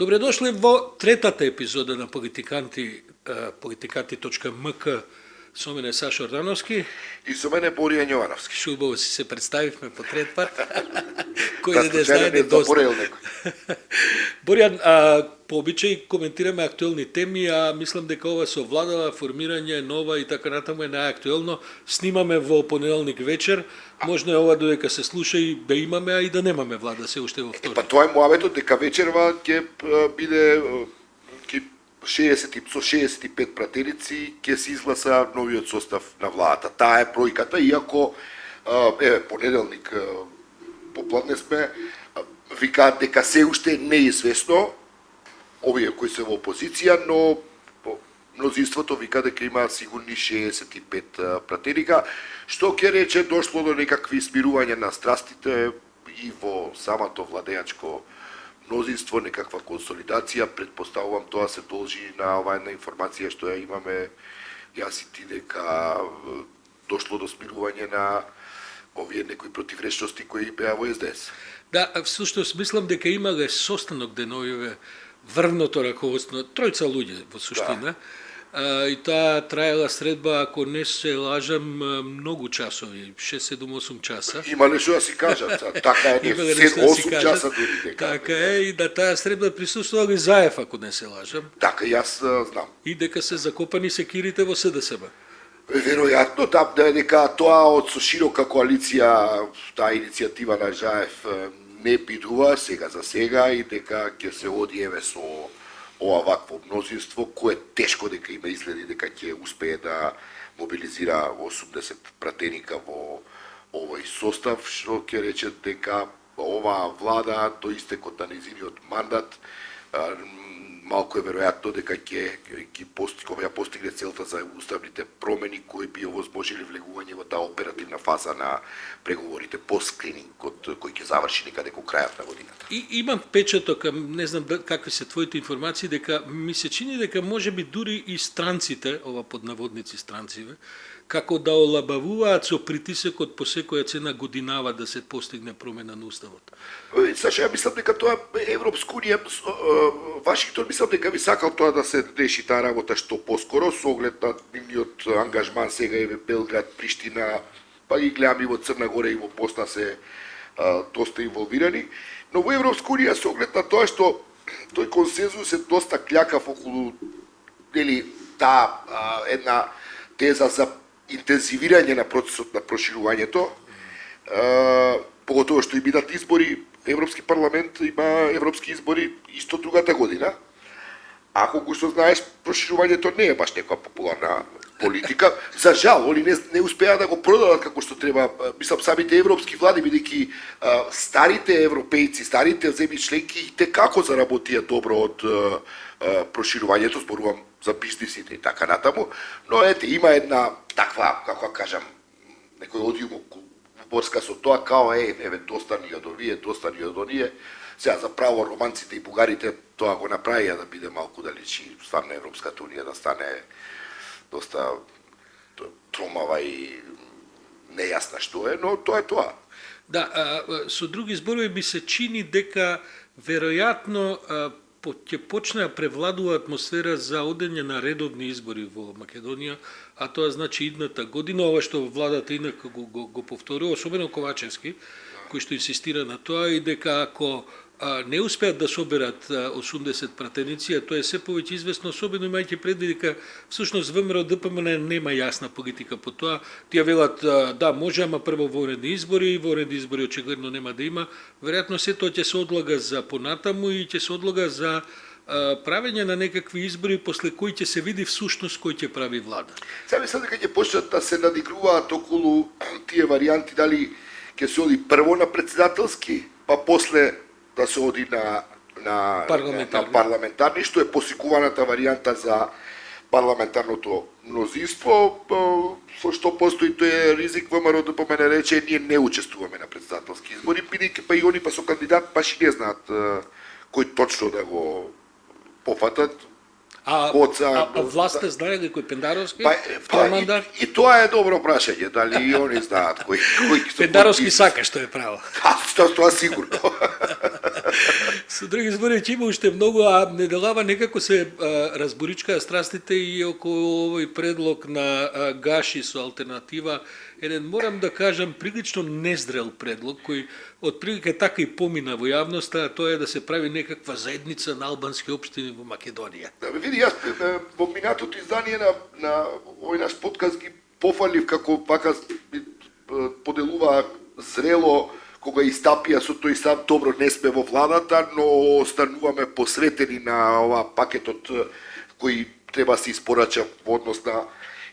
Добре дошли во третата епизода на политиканти.мк. Со мене Сашо Ордановски. И со мене Боријан Јовановски. Шубаво си се представивме по трет пат. Кој да не знае не доста. Боријан, по обичај коментираме актуелни теми, а мислам дека ова со владава, формирање нова и така натаму е најактуелно. Снимаме во понеделник вечер. Можно е ова додека се слуша и да имаме, а и да немаме влада се уште во вторник. Па тоа е муабетот дека вечерва ќе биде 65 пратеници ќе се изгласа новиот состав на владата. Таа е бројката, иако понеделник попладне сме викаат дека се уште не е известно овие кои се во опозиција, но мнозинството вика дека има сигурни 65 пратеника, што ќе рече дошло до некакви смирување на страстите и во самото владеачко мнозинство, некаква консолидација. Предпоставувам тоа се должи на оваа една информација што ја имаме јас и ти, дека дошло до смирување на овие некои противречности кои беа во СДС. Да, всушност мислам дека имале состанок деновиве врвното раководство, тројца луѓе во суштина. Да. И таа траела средба, ако не се лажам, многу часови, 6-7-8 часа. Имале што да си кажат, така е, 7-8 часа дури дека. Така е, и да таа средба присуствувал и Заев, ако не се лажам. Така, јас знам. И дека се закопани секирите во СДСМ. Веројатно, дека тоа од со широка коалиција, таа иницијатива на Заев не бидува сега за сега и дека ќе се оди еве со ова вакво мнозинство, кое тешко дека има изгледи дека ќе успее да мобилизира 80 пратеника во овој состав, што ќе рече дека оваа влада до истекот на нејзиниот мандат малку е веројатно дека ќе постигне целта за уставните промени кои би овозможили влегување во таа оперативна фаза на преговорите по скринингот кој ќе заврши некаде кон крајот на годината. И имам впечаток, не знам какви се твоите информации, дека ми се чини дека можеби дури и странците, ова под наводници странциве, како да олабавуваат со притисокот по секоја цена годинава да се постигне промена на уставот. Саша, ја мислам дека тоа Европска унија, Вашингтон мислам дека би сакал тоа да се реши таа работа што поскоро со оглед на нивниот ангажман сега е Белград, Приштина, па ги гледам и во Црна Гора и во Босна се доста инволвирани, но во Европска унија со оглед на тоа што тој консензус е доста кљакав околу таа една теза за интензивирање на процесот на проширувањето, поготово што и бидат избори, Европски парламент има европски избори исто другата година. А колку што знаеш, проширувањето не е баш некоја популарна политика. За жал, они не успеа да го продадат како што треба. Мислам, самите европски влади, бидејќи старите европејци, старите земји членки и те како заработија добро од проширувањето, зборувам за бизнисите и така натаму, но има една таква, како кажам, некој одиум борска со тоа, као доста ни од овие, доста ни од оние. Сега, за право, романците и бугарите тоа го направија да биде малку да личи стварно Европската унија, да стане доста тромава и нејасна што е, но тоа е тоа. Да, со други зборови би се чини дека веројатно ќе почне да превладува атмосфера за одење на редовни избори во Македонија, а тоа значи идната година, ова што владата инака го повторува, особено Ковачевски, кој што инсистира на тоа, и дека ако не успеат да соберат 80 пратеници, а тоа е се повеќе известно, особено имајќи предвид дека всушност ВМРО ДПМН нема јасна политика по тоа. Тие велат да може, ама прво воредни избори очигледно нема да има. Веројатно се тоа ќе се одлага за понатаму и ќе се одлага за правење на некакви избори после кои ќе се види всушност кој ќе прави влада. Сега мислам дека ќе почнат да се надигруваат околу тие варијанти, дали ќе се оди прво на председателски, па после да се оди на парламентарни, што е посекуваната варијанта за парламентарното мнозинство, со што постои тој ризик, ВМРО ДПМН рече, ние не учествуваме на председателски избори, бидејќи па и они па со кандидат баш и не знаат кој точно да го пофатат. А власта знае ли кој Пендаровски? И тоа е добро прашање, дали и они знаат кој Пендаровски сака што е право. Тоа сигурно. Со други зборови, ќе има уште многу, а неделава некако се разборичкаа страстите и околу овој предлог на Гаши со алтернатива. Еден, морам да кажам, прилично нездрел предлог, кој отприлike така и помина во јавноста, а тоа е да се прави некаква заедница на албански општини во Македонија. Да, види, јас во минатото издание на овој наш подкаст ги пофалив како пака поделува зрело кога истапија со тој сам добро не сме во владата, но остануваме посветени на ова пакетот кој треба се испорача во однос на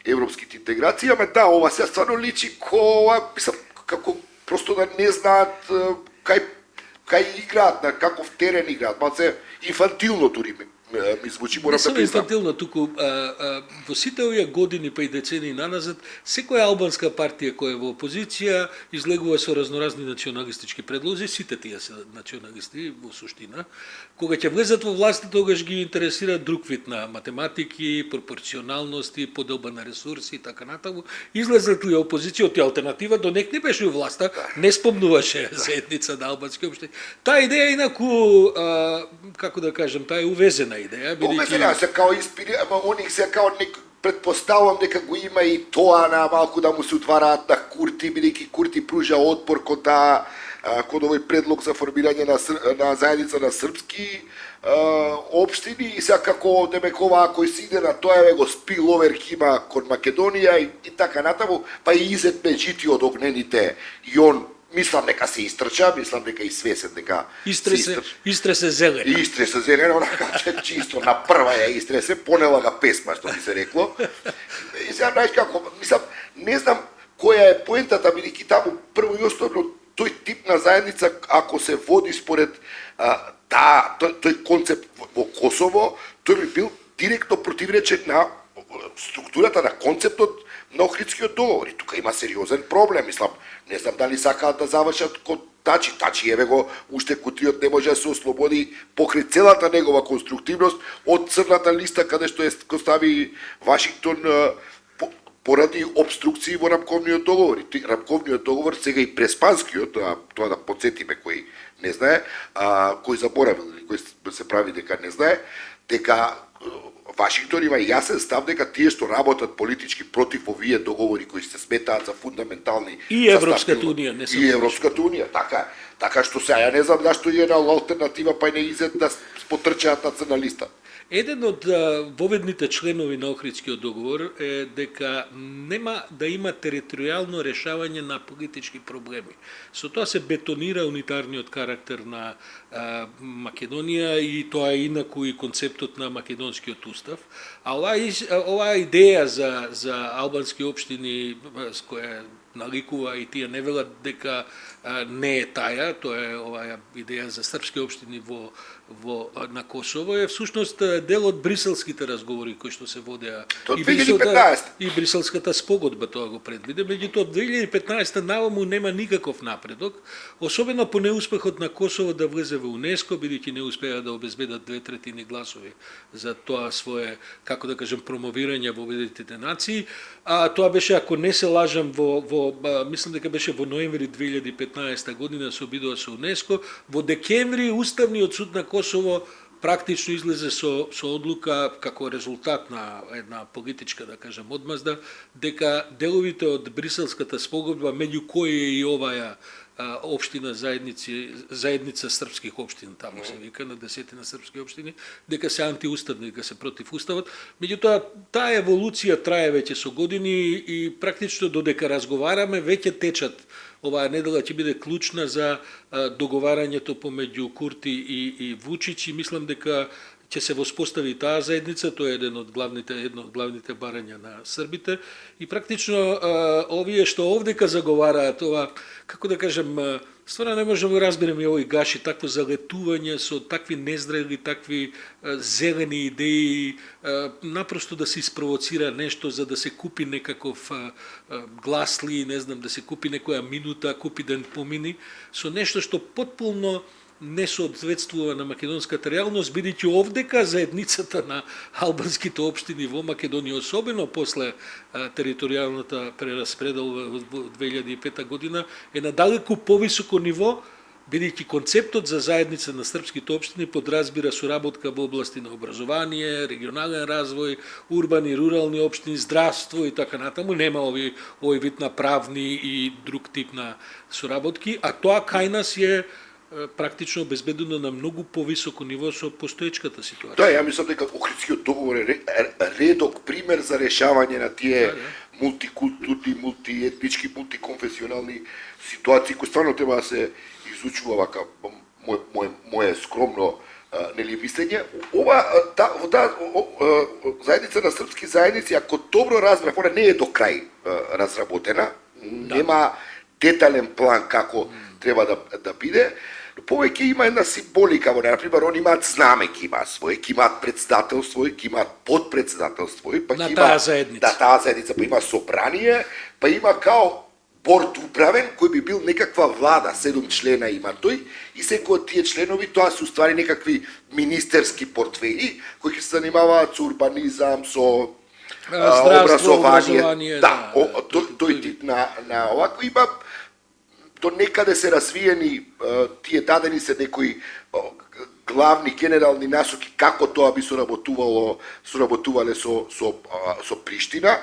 европските интеграции. Ама да, ова се стварно личи како просто да не знаат кај играат, на каков терен играат, малце инфантилно дури ми звучи, морам да признам. Инфантилно, туку во сите овие години па и децении наназад, секоја албанска партија која е во опозиција излегува со разноразни националистички предлози, сите тие се националисти во суштина. Кога ќе влезат во власт, тогаш ги интересира друг вид на математики, пропорционалности, поделба на ресурси и така натаму. Излезат ли опозиција од алтернатива, до нек не беше во власта, не спомнуваше заедница на албански општини. Таа идеја инаку, како да кажем, таа е увезена идеја, Увезена се као ама оних се као предпоставувам дека го има и тоа на малку да му се утвараат на Курти, бидејќи Курти пружа отпор кон таа кон овој предлог за формирање на заедница на српски општини и сега како демекова ако се иде на тоа го спиловер има кон Македонија и така натаму, па и Изет Меджити од огнените и он мислам дека се истрча, мислам дека и свесен дека Истресе зелена. Истресе зелена, онака чисто на прва ја истресе, понела га песма, што би се рекло. И сега, знаеш како, мислам, не знам која е поентата, бидејќи таму прво и основно тој тип на заедница, ако се води според тој концепт во Косово, тој би бил директно противречен на структурата на концептот на Охридскиот договор. И тука има сериозен проблем, мислам, не знам дали сакаат да завршат кон Тачи. Тачи, еве го, уште Кутиот не може да се ослободи покрај целата негова конструктивност од црната листа каде што го стави Вашингтон поради обструкции во рамковниот договор. И рамковниот договор сега и преспанскиот, тоа да подсетиме кој не знае, кој заборавил или кој се прави дека не знае, дека Вашингтон има јасен став дека тие што работат политички против овие договори кои се сметаат за фундаментални и Европската унија, не само и Европската унија, така што сега ја не знам зашто е на алтернатива па не изет да потрчаат националиста. Еден од воведните членови на Охридскиот договор е дека нема да има територијално решавање на политички проблеми. Со тоа се бетонира унитарниот карактер на Македонија и тоа е инаку и концептот на македонскиот устав. А оваа идеја за албански општини с која наликува и тие не велат дека не е таја, тоа е оваа идеја за српски општини на Косово е всушност дел од бриселските разговори кои што се водеа и бриселската спогодба тоа го предвиде. Меѓутоа од 2015 наваму нема никаков напредок, особено по неуспехот на Косово да влезе во УНЕСКО, бидејќи не успеа да обезбедат 2/3 гласови за тоа свое, како да кажем, промовирање во Обединетите нации. А тоа беше, ако не се лажам, мислам дека беше во ноември 2015 година се обидува со УНЕСКО. Во декември Уставниот суд на Косово практично излезе со одлука како резултат на една политичка, да кажем, одмазда, дека деловите од Бриселската спогодба, меѓу кои е и оваа општина заедница српских општини, таму се вика на 10 српски општини, дека се антиуставни, дека се против уставот. Меѓутоа, таа еволуција трае веќе со години и практично додека разговараме, веќе течат. Оваа недела ќе биде клучна за договарањето помеѓу Курти и Вучич и мислам дека ќе се воспостави таа заедница, тоа е едно од главните барања на србите и практично овие што овдека заговараат ова, како да кажем, стварно не можеме да разбереме овој Гаши, такво залетување со такви нездрели, такви зелени идеи, напросто да се испровоцира нешто за да се купи некаков гласли, не знам, да се купи некоја минута, купи ден помини, со нешто што потполно не соодветствува на македонската реалност, бидејќи овдека заедницата на албанските општини во Македонија, особено после територијалната прераспредел во 2005 година, е на далеку повисоко ниво, бидејќи концептот за заедница на српските општини подразбира соработка во области на образование, регионален развој, урбани, рурални општини, здравство и така натаму, нема овој вид на правни и друг тип на соработки, а тоа кај нас е практично обезбедено на многу повисоко ниво со постоечката ситуација. Да, ја мислам дека Охридскиот договор е редок пример за решавање на тие мултикултурни, мултиетнички, мултиконфесионални ситуации кои стварно треба да се изучува вака моje скромно нели мислење. Ова заедница на српски заедници, ако добро разбрав, она не е до крај разработена, нема детален план како треба да биде. Повеќе има една символика во неа, например, они имаат знамеки, имаат свој, ќе имаат председателство, ќе имаат подпредседателство, па ќе има таа заедница, па има собрание, па има као борд управен кој би бил некаква влада, 7 члена има тој, и секој од тие членови тоа се уствари некакви министерски портфели кои ќе се занимаваат со урбанизам, со образование, тој тип на овако има. До некаде се развиени тие дадени се некои главни генерални насоки како тоа би соработувале со Приштина.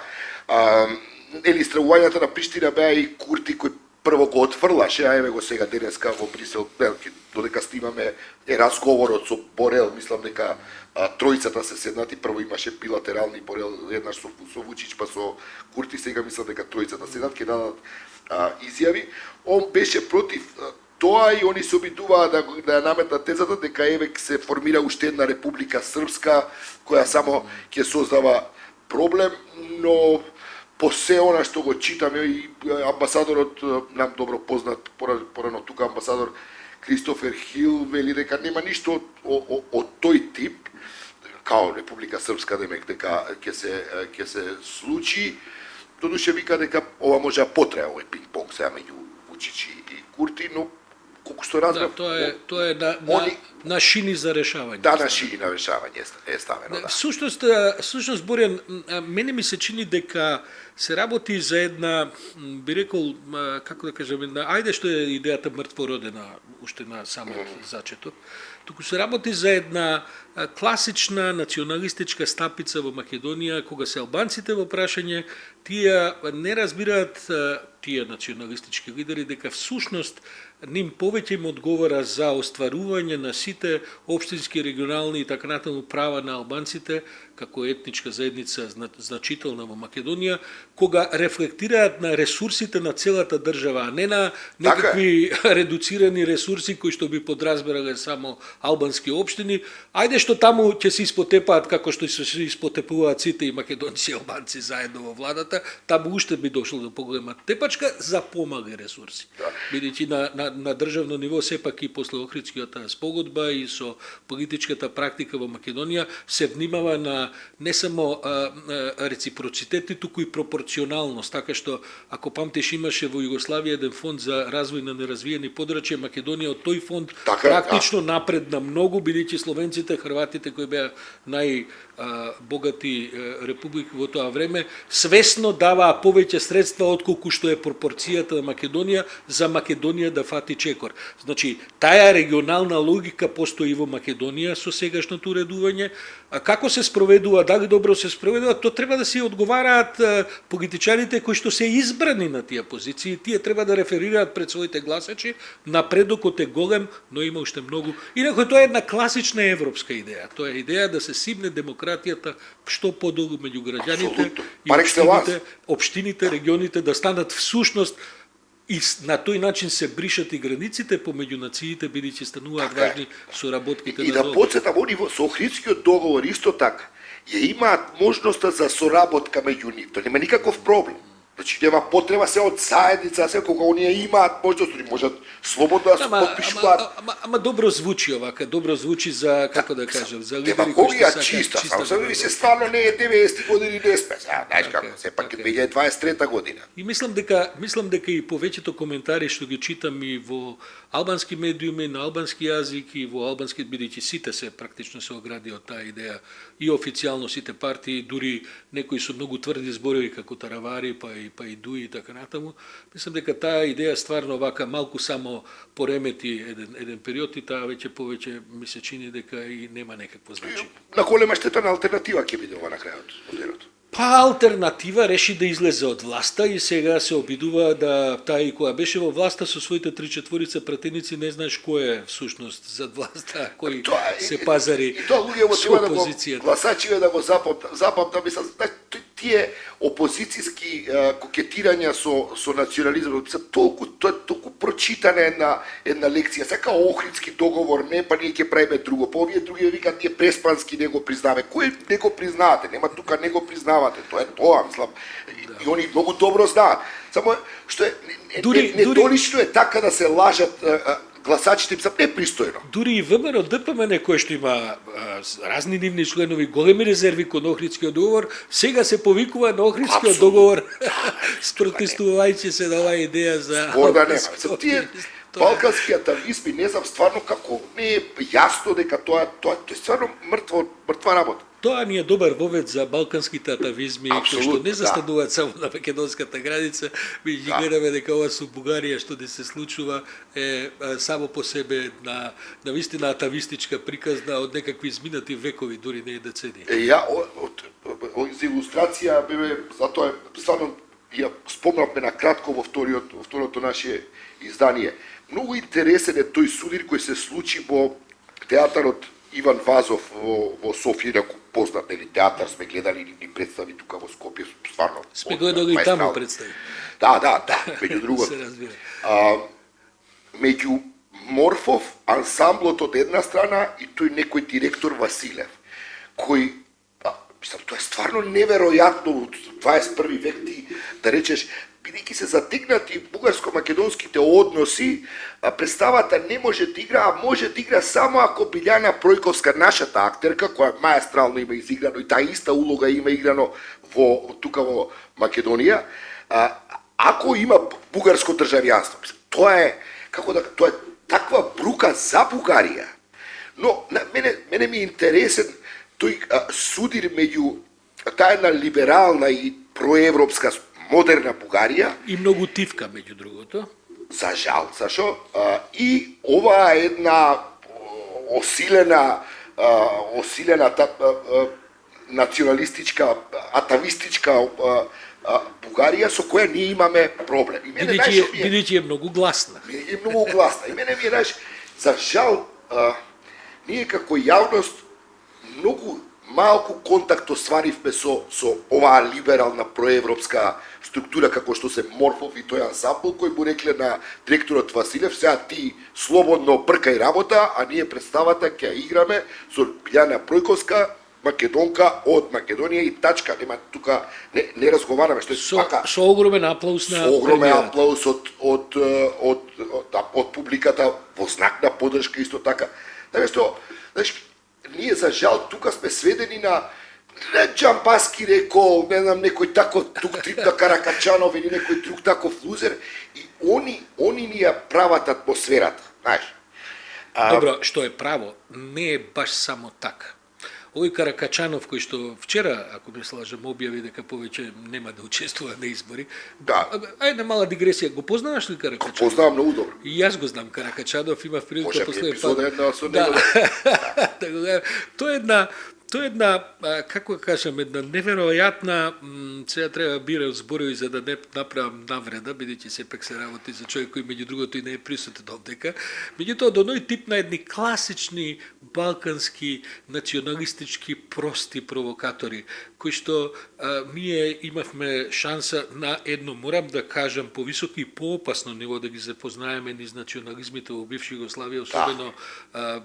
Ели стравувањата на Приштина беа и Курти кој прво го отфрлаше, а еве го сега денеска во Брисел, додека снимаме разговорот со Борел, мислам дека тројцата се седнати, прво имаше билатерални Борел еднаш со Вучич, па со Курти, сега мислам дека тројцата седнат, ќе дадат изјави. Он беше против тоа и они се обидуваа да наметнат тезата дека еве се формира уште една Република Српска која само ќе создава проблем, но по се она што го читаме и амбасадорот нам добро познат порано тука амбасадор Кристофер Хил вели дека нема ништо од тој тип као Република Српска дека ќе се случи. Додуше вика дека ова може да потрае овој пинг-понг сега меѓу Вучич и Курти, но колку што разбрав, тоа е на шини за решавање. Да, на шини на решавање е ставено, да. Всушност Борјан, мене ми се чини дека се работи за една, би рекол, како да кажем, ајде што е идејата мртвородена уште на самиот зачеток, туку се работи за една класична националистичка стапица во Македонија, кога се албанците во прашање, тие не разбираат тие националистички лидери дека всушност ним повеќе им одговара за остварување на сите општински, регионални и така натаму права на албанците како етничка заедница значителна во Македонија, кога рефлектираат на ресурсите на целата држава, а не на некакви редуцирани ресурси кои што би подразбирале само албански општини. Ајде што таму ќе се испотепаат како што се испотепуваат сите и македонци и албанци заедно во владата, таму уште би дошло до поголема тепачка за помали ресурси. Бидејќи на државно ниво сепак и после Охридскиот спогодба и со политичката практика во Македонија се внимава на не само реципроцитет, туку и пропорционалност, така што ако памтиш имаше во Југославија еден фонд за развој на неразвиени подрачја, Македонија од тој фонд практично напредна многу, бидејќи словенците, хрватите кои беа најбогати републики во тоа време, свесно даваа повеќе средства отколку што е пропорцијата на Македонија за Македонија да фати чекор. Значи, таа регионална логика постои во Македонија со сегашното уредување. Како се спроведува, дали добро се спроведува, то треба да се одговараат политичарите кои што се избрани на тие позиции. Тие треба да реферираат пред своите гласачи. Напредокот е голем, но има уште многу. Инаку тоа е една класична европска идеја. Тоа е идеја да се симне демократијата што подолу меѓу граѓаните и општините, регионите да станат всушност. И на тој начин се бришат и границите помеѓу нациите, бидејќи стануваат важни соработките на договор. И да подсетам, они со Охридскиот договор исто така ја имаат можноста за соработка меѓу нив. Тоа нема никаков проблем. Значи нема потреба се од заедница, се кога оние имаат можност, они можат слободно да се подпишуваат. Ама добро звучи овака, добро звучи за како да кажам, за лидери кои што чиста, само се стварно не е 90 години не спе. Знаеш како, сепак е 2023 година. И мислам дека и повеќето коментари што ги читам и во албански медиуми, на албански јазик и во албански, бидејќи сите се практично се огради од таа идеја и официјално сите партии, дури некои со многу тврди зборови како Таравари, па и па и Дуи и така натаму. Мислам дека таа идеја стварно вака малку само поремети еден период и таа веќе повеќе ми се чини дека и нема некакво значење. На голема штета на алтернатива ќе биде ова на крајот од денот. Па алтернатива реши да излезе од власта и сега се обидува да таа и која беше во власта со своите 3/4 пратеници не знаеш кој е всушност зад власта, кој се пазари и тоа луѓе со треба да го опозицијата. гласачиве да го запамтат, мислам, тие опозицијски кокетирања со национализмот, мислам, тоа е толку прочитана една лекција, сака Охридски договор, не, па ние ќе правиме друго, па овие други викаат ние преспански не го признаваме. Кој не го признавате? Нема тука не го признавате. Тоа е тоа, мислам. И они многу добро знаат. Само што е недолично е така да се лажат гласачите, мислам, непристојно. Дури и ВМРО ДПМН кој што има разни нивни членови, големи резерви кон Охридскиот договор, сега се повикува на Охридскиот договор спротестувајќи се на оваа идеја за Спорда нема. Тие балкански атавизми, не знам стварно како не е јасно дека тоа е стварно мртва работа. Тоа ни е добар вовед за балканските атавизми, кои што не да. застануваат само на македонската граница, ми ги гледаме дека ова со Бугарија што да се случува е само по себе на вистина атавистичка приказна од некакви изминати векови, дури не е децени. Ја за илустрација беве, затоа стварно ја спомнавме на кратко во второто наше издание. Многу интересен е тој судир кој се случи во театарот Иван Вазов во Софија, познат, нели, театар, сме гледали ни представи тука во Скопје, стварно. Сме гледали и таму представи. Да, меѓу другото. Се разбира. Меѓу Морфов, ансамблот од една страна и тој некој директор Василев, кој, мислам, тоа е стварно неверојатно во 21 век ти да речеш, бидејќи се затегнати бугарско-македонските односи, представата не може да игра, а може да игра само ако Билјана Пројковска, нашата актерка, која маестрално има изиграно и таа иста улога има играно тука во Македонија, ако има бугарско државјанство. Тоа е тоа е таква брука за Бугарија. Но на мене ми е интересен тој судир меѓу таа една либерална и проевропска модерна Бугарија И многу тивка, меѓу другото. за жал, зашо? И ова е една осилена националистичка, атавистичка Бугарија со која ние имаме проблем. И Бидејќи е многу гласна. е многу гласна. И мене ми е, за жал, ние како јавност многу малку контакт остваривме со оваа либерална проевропска структура како што се Морфов и тој ансамбл кој му рекле на директорот Василев, сега ти слободно бркај работа, а ние представата ќе играме со Билјана Пројковска, македонка од Македонија и тачка. Нема тука не разговараме, што е така. Со огромен аплауз на Со огромен аплауз од публиката во знак на поддршка исто така. Така што, знаеш, ние за жал тука сме сведени на Джамбаски рекол, не знам, некој тако тук трип на Каракачанов или некој друг таков лузер и они ни ја прават атмосферата, знаеш. Добро, што е право, не е баш само така. Овој Каракачанов кој што вчера, ако не слажам, објави дека повеќе нема да учествува на избори. Да. Ајде мала дигресија, го познаваш ли Каракачанов? Познавам многу добро. И јас го знам Каракачанов, имав прилика Може би последен епизода една со него. Тоа е една, како да кажам, една неверојатна, сега треба бира зборови за да не направам навреда, бидејќи сепак се работи за човек кој меѓу другото и не е присутен овдека. Меѓутоа, до оној тип на едни класични балкански националистички прости провокатори, кои што ние имавме шанса на едно, морам да кажам, повисоко и поопасно ниво да ги запознаеме низ национализмите во бивша Југославија, особено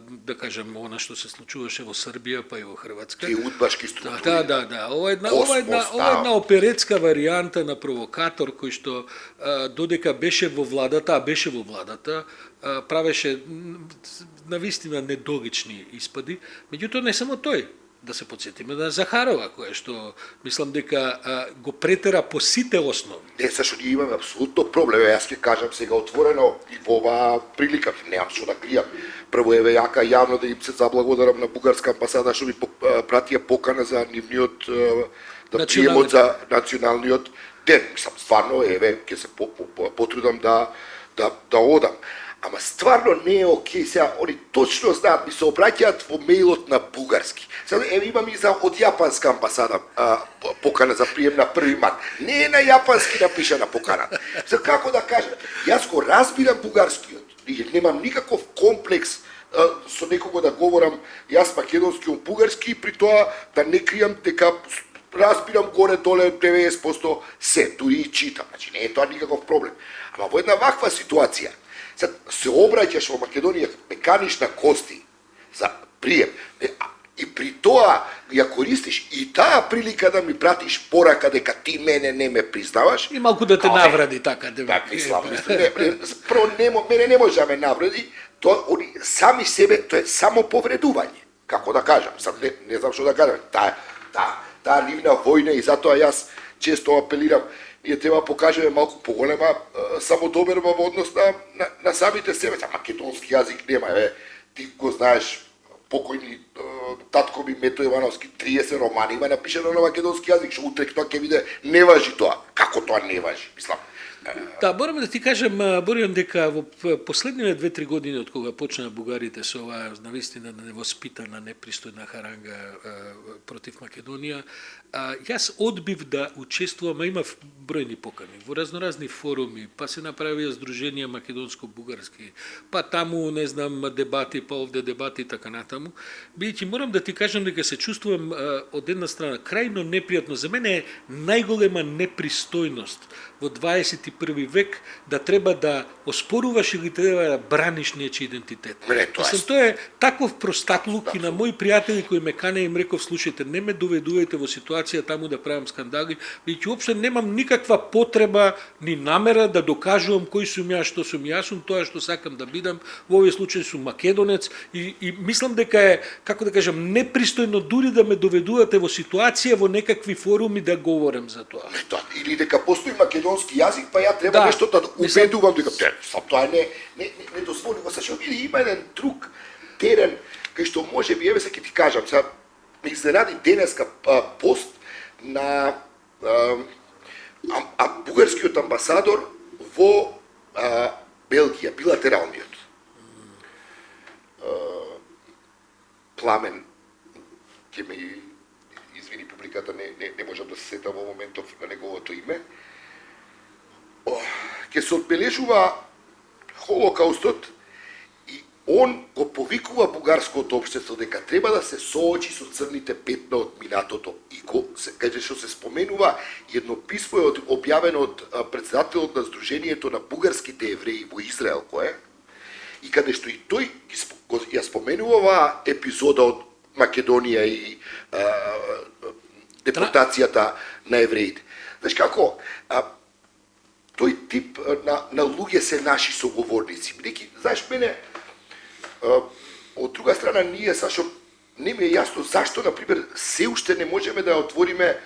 да кажам она што се случуваше во Србија па и во Хрватска. И удбашки структури. Да. Ова е една оперетска варијанта на провокатор кој што додека беше во владата, правеше навистина недолгични испади. Меѓутоа не само тој. Да се подсетиме на Захарова, која што мислам дека го претера по сите основи. Не, зашто ние имаме апсолутно проблем. Јас ќе кажам сега отворено и во оваа прилика, немам што да кријам. Прво еве јака јавно да им се заблагодарам на бугарска амбасада што ми пратија покана за нивниот приемот за националниот ден, мислам, стварно, еве, ќе се потрудам да одам. Ама стварно не е окей, сега, они точно знаат, ми се обраќаат во мејлот на бугарски. Сега, еве, имам и за од јапанска амбасада покана за прием на 1 март. Не е на јапански напишана покана. Сега, како да кажам, јас го разбирам бугарскиот, и немам никаков комплекс со некого да говорам јас македонски, он бугарски, и при тоа да не кријам дека разбирам горе-доле 90% се, дури и читам. Значи, не е тоа никаков проблем. Ама во една ваква ситуација, се обраќаш во Македонија, ме каниш на гости за прием, и при тоа ја користиш и таа прилика да ми пратиш порака дека ти мене не ме признаваш. И малку да те навради така. Так, мислам, мене не може да ме навради, тоа они сами себе, тоа е само повредување. Како да кажам, сам не знам што да кажам. Таа нивна војна, и затоа јас често апелирам, ние треба покажеме малку поголема самодоберба во однос на самите себе. Македонски јазик нема, ти го знаеш, покојни татко ми Мето Ивановски 30 романи има напишано на македонски јазик, што утре тоа ќе биде не важи тоа. Како тоа не важи? Мислам, Да, морам да ти кажам, Боријан, дека во последниве 2-3 години од кога почнаа бугарите со оваа навистина невоспитана, непристојна харанга против Македонија, јас одбив да учествувам, а имав бројни покани во разноразни форуми, па се направија здруженија македонско-бугарски, па таму, не знам, дебати, па овде дебати и така натаму. Бидејќи морам да ти кажам дека се чувствувам од една страна крајно непријатно. За мене е најголема непристојност во 21 век да треба да оспоруваш или треба да браниш нечи идентитет. Тоа е таков простаклук, и на мои пријатели кои ме кане им реков: слушајте, не ме доведувајте во ситуација таму да правам скандали, бидејќи уопште немам никаква потреба ни намера да докажувам кој сум јас, што сум јас, сум тоа што сакам да бидам. Во овој случај сум македонец и мислам дека е, како да кажам, непристојно дури да ме доведувате во ситуација во некакви форуми да говорам за тоа. Или дека постои македонски јазик, па ја треба нешто да убедувам дека тоа не дозволиво. Сашо, види, има еден друг терен кај што може би, еве се ќе ти кажам, сега ме изненади денеска пост на бугарскиот амбасадор во Белгија, билатералниот. Пламен, ќе ме извини публиката, не можам да се сетам во моментов на неговото име. Ќе се одбележува Холокаустот, и он го повикува бугарското општество дека треба да се соочи со црните петна од минатото. И каде што се споменува едно писмо е објавено од претседателот на Сдруженијето на бугарските евреи во Израел, кое и каде што и тој ја споменува оваа епизода од Македонија и депортацијата на евреите. Знаеш како, тој тип на луѓе се наши соговорници. Бидејќи, знаеш, мене, од друга страна, ние, Сашо, не ми е јасно зашто, например, се уште не можеме да отвориме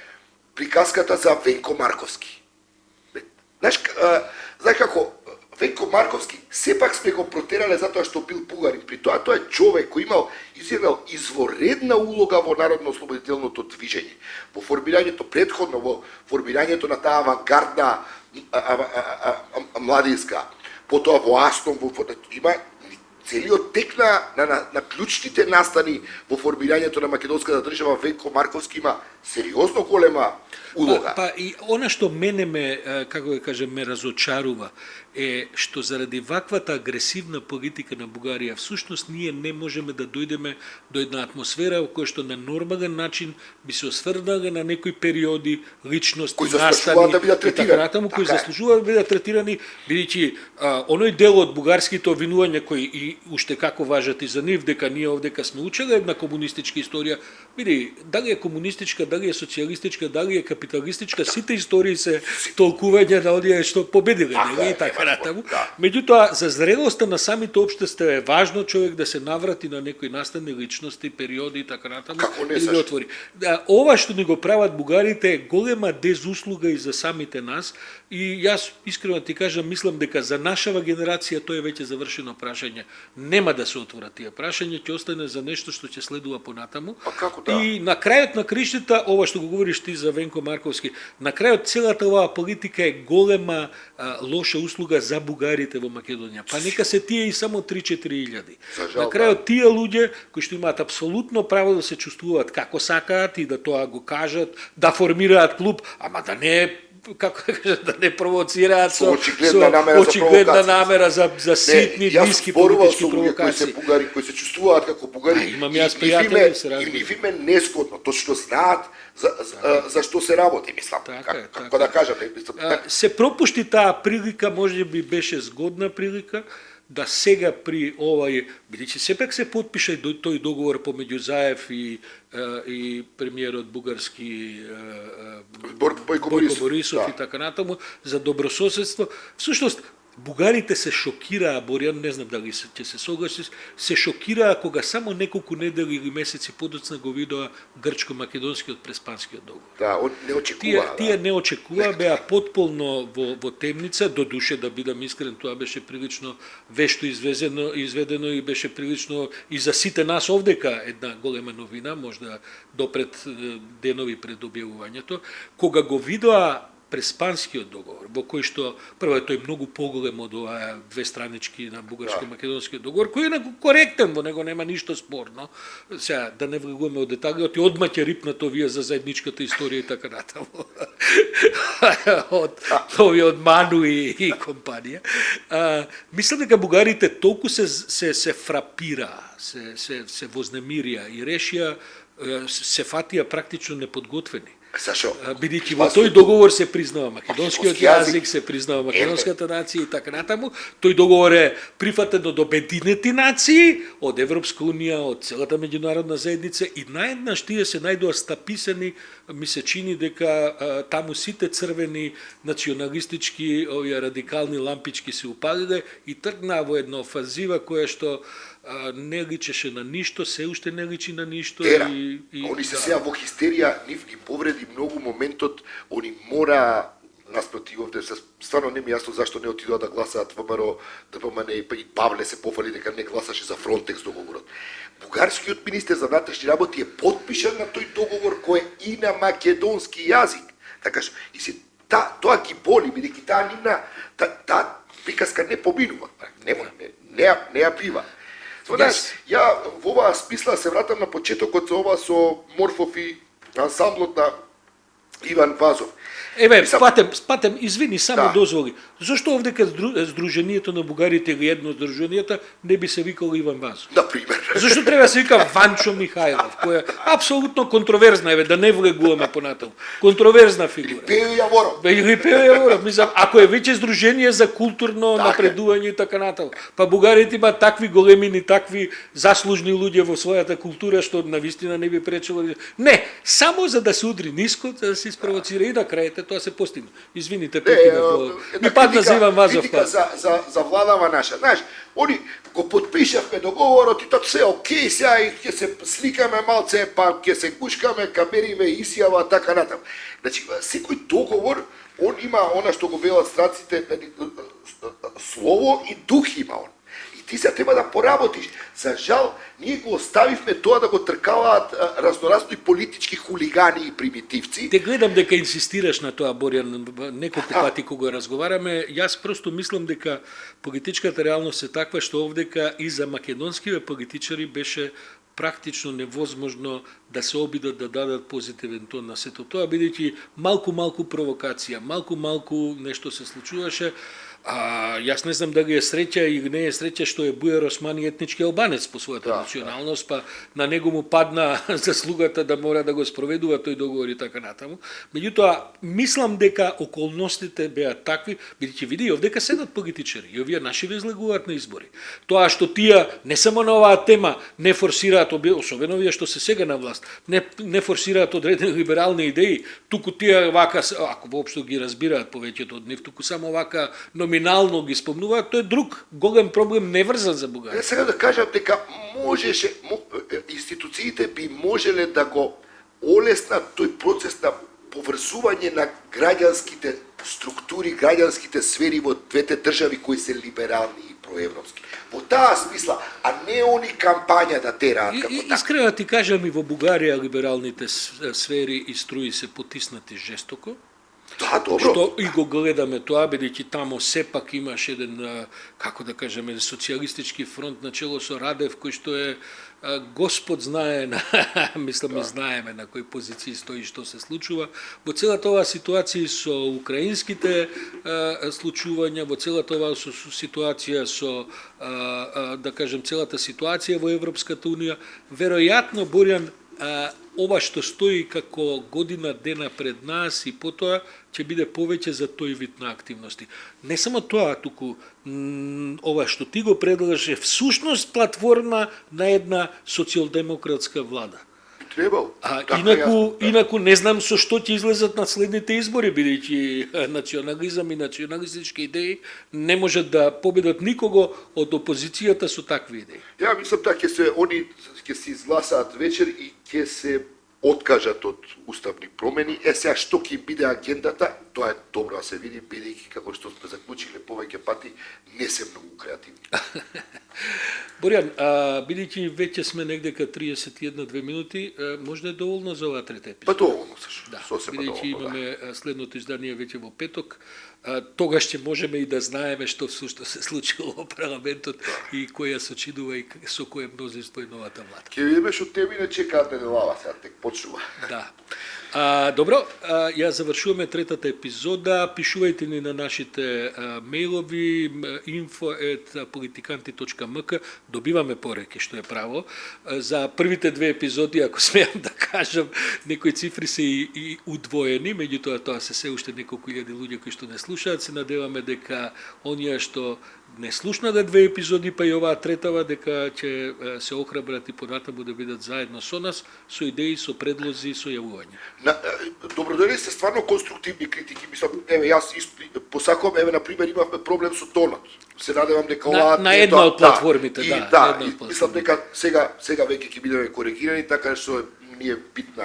приказката за Венко Марковски. Знаеш како, Венко Марковски сепак сме го протерале затоа што бил бугарин. При тоа тој е човек кој имал изворедна улога во народно-ослободителното движење, во формирањето претходно, во формирањето на таа авангардна младинска, потоа во Астон, има целиот тек на клучните настани во формирањето на македонската држава. Венко Марковски има сериозно голема улога. Па и она што мене ме, како да кажем, ме разочарува е што заради ваквата агресивна политика на Бугарија, всушност ние не можеме да дојдеме до една атмосфера во која што на нормален начин би се осврнале на некои периоди, личности, настани и така натаму, кои заслужуваат да бидат третирани, бидејќи оној дел од бугарските обвинувања кои и уште како важат и за нив, дека ние овдека сме учеле една комунистичка историја, биде, дали е комунистичка, дали е социјалистичка, дали е капиталистичка, сите истории се толкување на оние што победиле, нели, и така натаму. Меѓутоа, за зрелоста на самите општества е важно човек да се наврати на некои настани личности, периоди и така натаму, и да отвори. Ова што ни го прават бугарите е голема дезуслуга и за самите нас, и јас искрено ти кажам, мислам дека за нашава генерација тоа е веќе завршено прашање. нема да се отворат тие прашања, ќе остане за нешто што ќе следува понатаму. Па како да? И на крајот на криштата, ова што го говориш ти за Венко Марковски, на крајот целата оваа политика е голема лоша услуга за бугарите во Македонија. Па нека се тие и само 3-4 илјади. На крајот тие луѓе кои што имаат апсолутно право да се чувствуваат како сакаат и да тоа го кажат, да формираат клуб, ама да не како да кажат, да не провоцираат со очигледна намера за ситни, ниски политички провокации. Кои се бугари, кои се чувствуваат како бугари. Имам јас пријатели се разбира. И нив им е незгодно, точно знаат за што се работи, мислам. Како да кажам, се пропушти таа прилика, можеби беше згодна прилика, да сега при овај, бидејќи сепак се потпиша и тој договор помеѓу Заев и премиерот бугарски Бојко Борисов и така натаму за добрососедство. Всушност бугарите се шокираа, Борјан, не знам дали ќе се согласиш, се шокираа кога само неколку недели или месеци подоцна го видоа грчко-македонскиот преспанскиот договор. Да, он не очекуваа. Тие не очекуваа, беа потполно во темница, до душе да бидам искрен, тоа беше прилично вешто изведено и беше прилично и за сите нас овдека една голема новина, можда допред денови пред објавувањето, кога го видоа преспанскиот договор, во кој што прво е тој многу поголем од оваа две странички на бугарско-македонскиот договор, кој е коректен, во него нема ништо спорно. Сега да не влегуваме од деталјот и одма ќе рипнат овие за заедничката историја и така натаму. од Ману и компанија. Мислам дека бугарите толку се фрапираа, се вознемирија и решија, се фатија практично неподготвени. Бидејќи во тој договор се признава македонскиот јазик, се признава македонската нација и така натаму. Тој договор е прифатен од Обединети нации, од Европска унија, од целата меѓународна заедница и наеднаш тие се најдоа стаписани, ми се чини дека таму сите црвени националистички, овие радикални лампички се упалиле и тргнаа во една офанзива која што не личеше на ништо, се уште не личи на ништо. Они се сега во хистерија, нив ги повреди многу моментот, они мора наспроти овде, стварно не ми јасно зашто не отидоа да гласаат ВМРО, ДПМН и Павле се пофали дека не гласаше за Фронтекс договорот. Бугарскиот министер за внатрешни работи е потпишан на тој договор кој е и на македонски јазик. Така што и се тоа ги боли, бидејќи таа нивна таа приказка не поминува. Не ја бива. Знаеш, ја во оваа смисла се вратам на почетокот за ова со Морфов и ансамблот на Иван Вазов. Еве, спатем, извини, само дозволи. Зошто овдека Сдруженијето на бугарите или едно од Сдруженијата не би се викало Иван Вазов? Например. Зошто треба да се вика Ванчо Михајлов, која апсолутно контроверзна, еве, да не влегуваме понатаму. Контроверзна фигура. Пео Јаворов. Или Пео Јаворов, мислам, ако е веќе Сдружение за културно напредување и така натаму. Па бугарите имаат такви големини, такви заслужни луѓе во својата култура што навистина не би пречело. Не, само за да се удри ниско, за да се испровоцира и на крајте тоа се постигна. Извините, ми падна за Иван Вазов. Критика за владава наша. Знаеш, они го подпишавме договорот и тоа се окей, сега и ќе се сликаме малце, па ќе се гушкаме, камериве изјава, така натаму. Значи, секој договор, он има она што го велат странците, слово и дух има он. Ти се треба да поработиш. За жал, ние го оставивме тоа да го тркалаат разноразни политички хулигани и примитивци. Те гледам дека инсистираш на тоа, Борјан, неколку пати кога разговараме. Јас просто мислам дека политичката реалност е таква што овдека и за македонскиве политичари беше практично невозможно да се обидат да дадат позитивен тон на сето тоа, бидејќи малку провокација, малку нешто се случуваше. Јас не знам дали е среќа или не е среќа што е Бујар Османи етнички албанец по својата националност, па на него му падна заслугата да мора да го спроведува тој договор и така натаму. Меѓутоа, мислам дека околностите беа такви, бидејќи види овдека седат политичари и овие наши излегуваат на избори. Тоа што тие не само на оваа тема не форсираат, особено овие што се сега на власт, не форсираат одредени либерални идеи, туку тие вака, ако воопшто ги разбираат повеќето од нив, туку само вака номинално ги спомнуваат, тој е друг голем проблем неврзан за Бугарија. Сега да кажам дека можеше, институциите би можеле да го олеснат тој процес на поврзување на граѓанските структури, граѓанските сфери во двете држави кои се либерални и проевропски. Во таа смисла, а не они кампања да тераат како така. Искрено ти кажам, и во Бугарија либералните сфери и струи се потиснати жестоко. Да, добро. Што и го гледаме тоа, бидејќи тамо сепак имаш еден, како да кажеме, социјалистички фронт начело со Радев, кој што е Господ знае, мислам, знаеме на кој позиции стои што се случува. Во целата оваа ситуација со украинските случувања, во целата оваа ситуација со, да кажем, целата ситуација во Европската Унија, веројатно, Борјан, ова што стои како година дена пред нас и потоа ќе биде повеќе за тој вид на активности. Не само тоа, туку ова што ти го предлагаш е всушност платформа на една социјалдемократска влада. Требал. Инаку не знам со што ќе излезат на следните избори, бидејќи национализам и националистички идеи не можат да победат никого од опозицијата со такви идеи. Ја мислам да они ќе се изгласаат вечер и ќе се откажат од уставни промени. Сега што ќе биде агендата, тоа е добро да се види, бидејќи како што сме заклучиле повеќе пати, не се многу креативни. Борјан, бидејќи веќе сме негде ка 31-2 минути, може да е доволно за оваа трета епизода? Па доволно се. Да, Сосема бидејќи доволно, имаме следното издание веќе во петок, тогаш ќе можеме и да знаеме што всушност се случило во парламентот и која сочинува и со кое мнозинство и новата влада. Ќе видиме што тебе не чекаат неделава, сега тек почнува. Да. Добро, ја завршуваме третата епизода. Пишувајте ни на нашите мејлови info@politikanti.mk. Добиваме пореки, што е право. За првите две епизоди, ако смеам да кажам, некои цифри се и удвоени, меѓутоа тоа се уште неколку илјади луѓе кои што не слушаат. Се надеваме дека оние што не слушнале две епизоди, па и оваа третава, дека ќе се охрабрат и понатаму да бидат заедно со нас, со идеи, со предлози, со јавување. Добродојде се стварно конструктивни критики. Мислам, јас посакувам, на пример, имавме проблем со тонот. Се надевам дека оваа на една од платформите, да. Мислам дека сега веќе ќе бидеме коригирани, така што ни е битна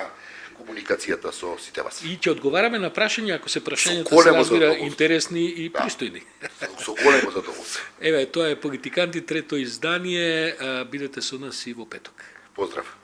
комуникацијата со сите вас. И ќе одговараме на прашања, ако се прашањата се разбира интересни и пристојни. Со големо задоволство. Еве, тоа е Политиканти, трето издание. Бидете со нас и во петок. Поздрав.